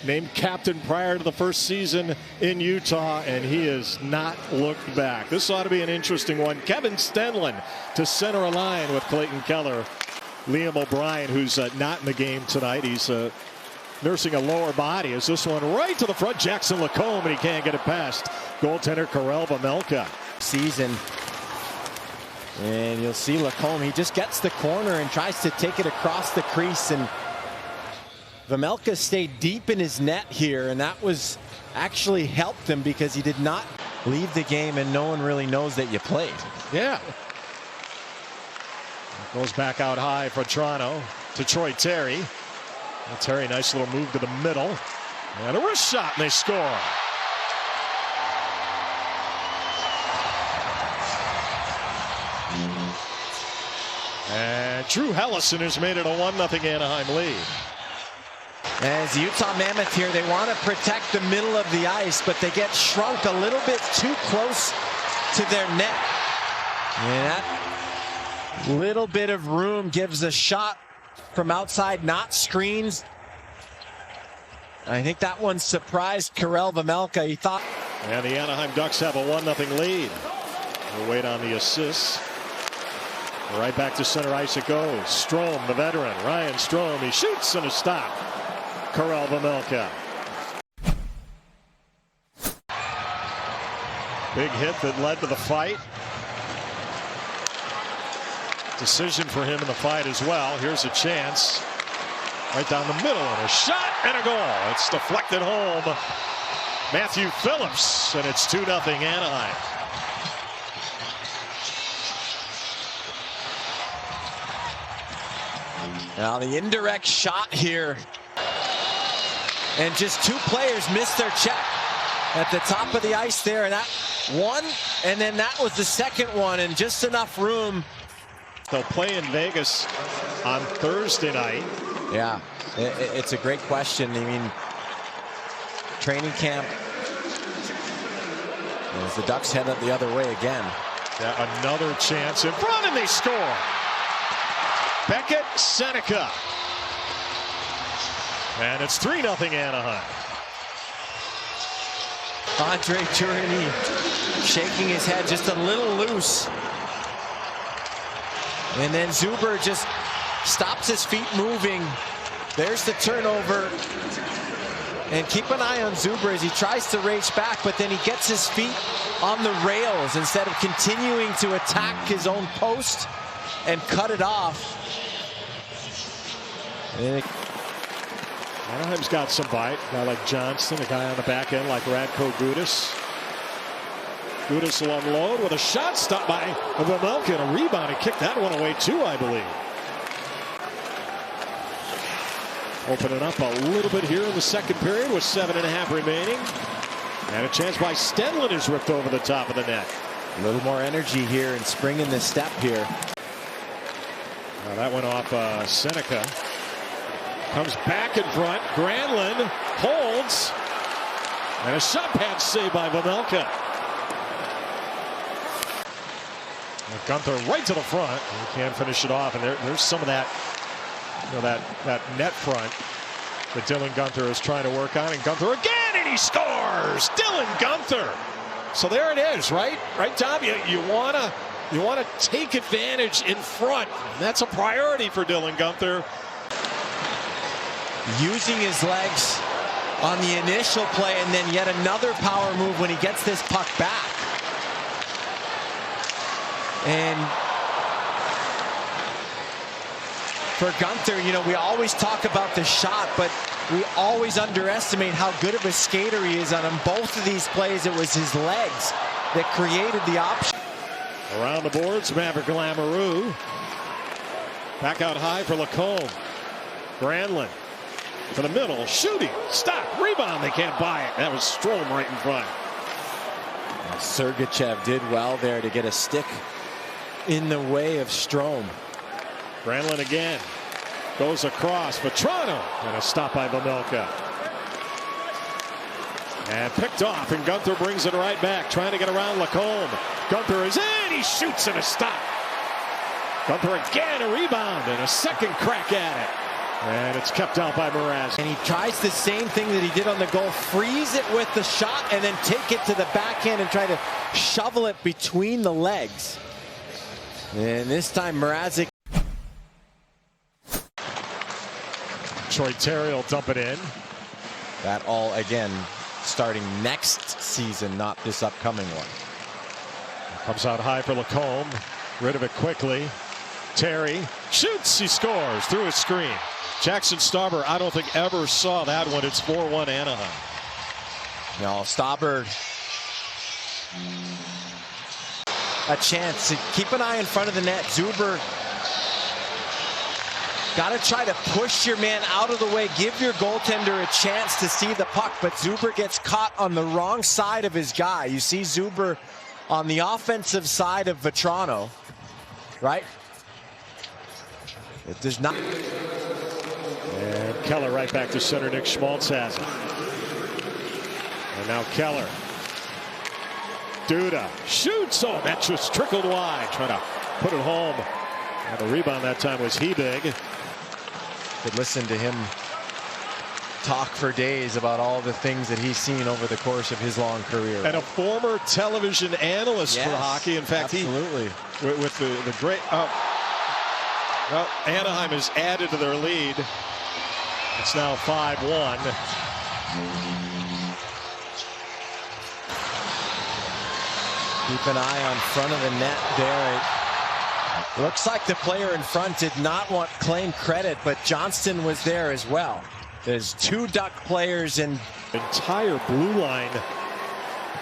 named captain prior to the first season in Utah, and he has not looked back. This ought to be an interesting one. Kevin Stenlund to center a line with Clayton Keller. Liam O'Brien, who's not in the game tonight, he's nursing a lower body. As this one right to the front, Jackson Lacombe, and he can't get it past goaltender Karel Vejmelka. Season. And you'll see Lacombe, he just gets the corner and tries to take it across the crease, and Vejmelka stayed deep in his net here, and that was actually helped him because he did not leave the game, and no one really knows that you played. Yeah. Goes back out high for Toronto to Troy Terry. And Terry, nice little move to the middle. And a wrist shot, and they score. And Drew Helleson has made it a 1-0 Anaheim lead. As Utah Mammoth here, they want to protect the middle of the ice, but they get shrunk a little bit too close to their net. And that little bit of room gives a shot from outside, not screens. I think that one surprised Karel Vejmelka. He thought. And the Anaheim Ducks have a 1-0 lead. We'll wait on the assists. Right back to center ice it goes. Strome, the veteran. Ryan Strome, he shoots and a stop. Karel Vejmelka. Big hit that led to the fight. Decision for him in the fight as well. Here's a chance. Right down the middle, and a shot and a goal. It's deflected home. Matthew Phillips, and it's 2-0 Anaheim. Now the indirect shot here. And just two players missed their check at the top of the ice there. And that one, and then that was the second one, and just enough room. They'll play in Vegas on Thursday night. Yeah, it's a great question. I mean, training camp, as the Ducks head up the other way again. Yeah, another chance in front, and they score. Beckett, Seneca. And it's 3-0 Anaheim. Andre Tourigny shaking his head just a little loose. And then Zuber just stops his feet moving. There's the turnover. And keep an eye on Zuber as he tries to race back, but then he gets his feet on the rails instead of continuing to attack his own post and cut it off. Anaheim's got some bite. A guy like Johnston, a guy on the back end like Radko Gudas. Gudas will unload with a shot stopped by Vejmelka, and a rebound. He kicked that one away too, I believe. Opening up a little bit here in the second period with 7.5 remaining. And a chance by Stenlund is ripped over the top of the net. A little more energy here and spring in the step here. Now that went off Seneca. Comes back in front. Granlund holds. And a shot pad saved by Vejmelka. Gunther right to the front. He can't finish it off. And there's some of that, you know, that net front that Dylan Gunther is trying to work on. And Gunther again, and he scores! Dylan Gunther. So there it is, right? Right, Tom? You want to take advantage in front. And that's a priority for Dylan Gunther. Using his legs on the initial play, and then yet another power move when he gets this puck back. And for Gunther, you know, we always talk about the shot, but we always underestimate how good of a skater he is. On both of these plays, it was his legs that created the option. Around the boards, Maverick Lamoureux. Back out high for Lacombe. Granlund to the middle, shooting, stop, rebound, they can't buy it. That was Strome right in front. Sergachev did well there to get a stick in the way of Strome. Granlund again, goes across for Toronto, and a stop by Vejmelka. And picked off, and Gunther brings it right back, trying to get around Lacombe. Gunther is in, he shoots and a stop. Gunther again, a rebound, and a second crack at it. And it's kept out by Mrazek. And he tries the same thing that he did on the goal. Freeze it with the shot and then take it to the backhand and try to shovel it between the legs. And this time Mrazek. Troy Terry will dump it in. That all again starting next season, not this upcoming one. Comes out high for Lacombe. Rid of it quickly. Terry shoots. He scores through his screen. Jackson Stauber, I don't think ever saw that one. It's 4-1 Anaheim. No, Stauber. A chance to keep an eye in front of the net. Zuber. Got to try to push your man out of the way. Give your goaltender a chance to see the puck. But Zuber gets caught on the wrong side of his guy. You see Zuber on the offensive side of Vatrano. Right? It does not. And Keller right back to center. Nick Schmaltz has it. And now Keller. Duda shoots. Oh, that just trickled wide. Trying to put it home. And the rebound that time was Hebig. Could listen to him talk for days about all the things that he's seen over the course of his long career. And a former television analyst for hockey. In fact, absolutely. With the great. Well, Anaheim has added to their lead. It's now 5-1. Keep an eye on front of the net there. It looks like the player in front did not want claim credit, but Johnston was there as well. There's two Duck players in. Entire blue line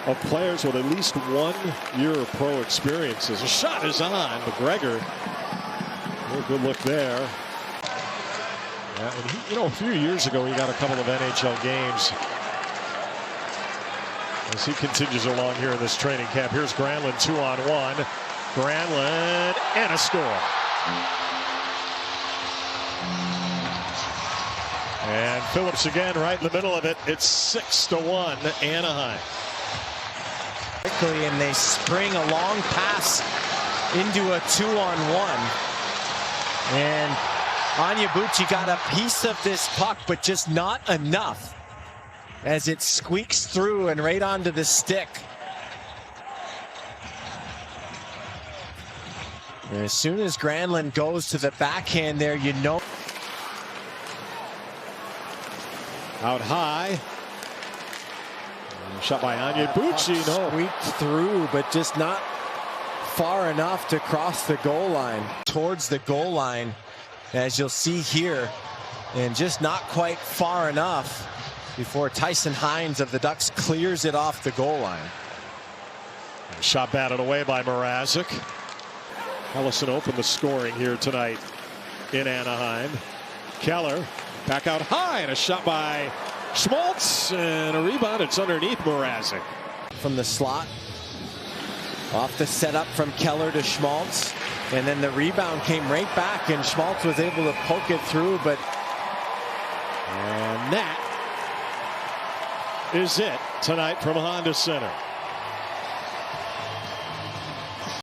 of players with at least 1 year of pro experiences. A shot is on. McGregor. Good look there. Yeah, and he, a few years ago he got a couple of NHL games. As he continues along here in this training camp. Here's Granlund 2-on-1. Granlund and a score. And Phillips again right in the middle of it. It's 6-1 Anaheim. Quickly, and they spring a long pass into a 2-on-1. And Onyebuchi got a piece of this puck, but just not enough as it squeaks through and right onto the stick. And as soon as Granlund goes to the backhand there, you know. Out high. Shot by Onyebuchi. No. Squeaked through, but just not far enough to cross the goal line. Towards the goal line, as you'll see here, and just not quite far enough before Tyson Hines of the Ducks clears it off the goal line. Shot batted away by Mrazek. Ellison opened the scoring here tonight in Anaheim. Keller back out high, and a shot by Schmaltz, and a rebound. It's underneath Mrazek. From the slot, off the setup from Keller to Schmaltz, and then the rebound came right back, and Schmaltz was able to poke it through, but. And that is it tonight from Honda Center.